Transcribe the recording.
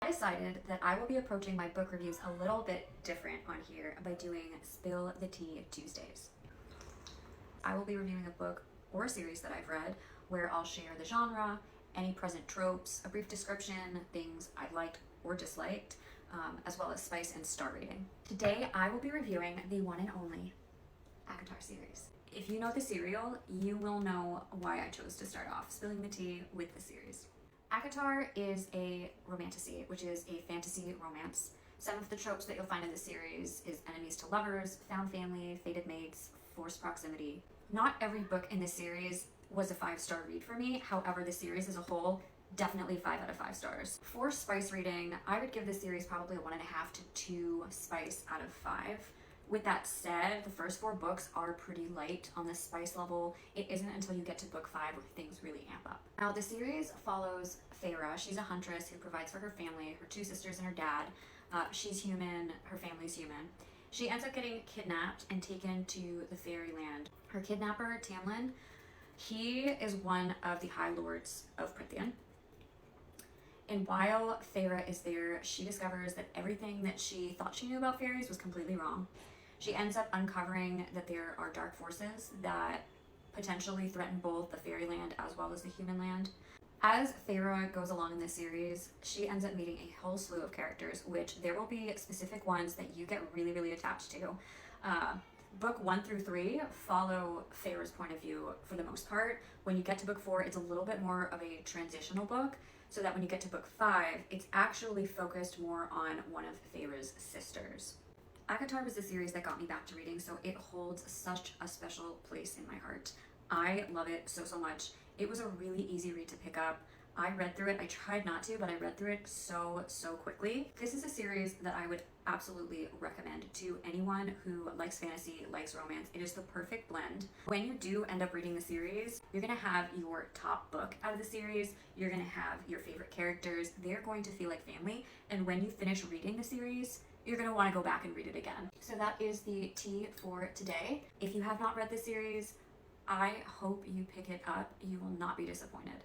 I decided that I will be approaching my book reviews a little bit different on here by doing Spill the Tea Tuesdays. I will be reviewing a book or a series that I've read where I'll share the genre, any present tropes, a brief description, things I liked or disliked, as well as spice and star rating. Today I will be reviewing the one and only ACOTAR series. If you know the serial, you will know why I chose to start off spilling the tea with the series. ACOTAR is a romantasy, which is a fantasy romance. Some of the tropes that you'll find in the series is enemies to lovers, found family, fated mates, forced proximity. Not every book in the series was a 5-star read for me. However, the series as a whole, definitely 5 out of 5 stars. For spice rating, I would give this series probably a 1.5 to 2 spice out of 5. With that said, the first 4 books are pretty light on the spice level. It isn't until you get to book 5 where things really amp up. Now, the series follows Feyre. She's a huntress who provides for her family, her 2 sisters and her dad. She's human, her family's human. She ends up getting kidnapped and taken to the fairyland. Her kidnapper, Tamlin, he is one of the High Lords of Prythian. And while Feyre is there, she discovers that everything that she thought she knew about fairies was completely wrong. She ends up uncovering that there are dark forces that potentially threaten both the fairyland as well as the human land. As Feyre goes along in this series, she ends up meeting a whole slew of characters, which there will be specific ones that you get really, really attached to. Book 1 through 3 follow Feyre's point of view for the most part. When you get to book 4, it's a little bit more of a transitional book, so that when you get to book 5, it's actually focused more on one of Feyre's sisters. ACOTAR was the series that got me back to reading, so it holds such a special place in my heart. I love it so, so much. It was a really easy read to pick up. I read through it. I tried not to, but I read through it so, so quickly. This is a series that I would absolutely recommend to anyone who likes fantasy, likes romance. It is the perfect blend. When you do end up reading the series, you're gonna have your top book out of the series. You're gonna have your favorite characters. They're going to feel like family. And when you finish reading the series, you're gonna wanna go back and read it again. So that is the tea for today. If you have not read the series, I hope you pick it up. You will not be disappointed.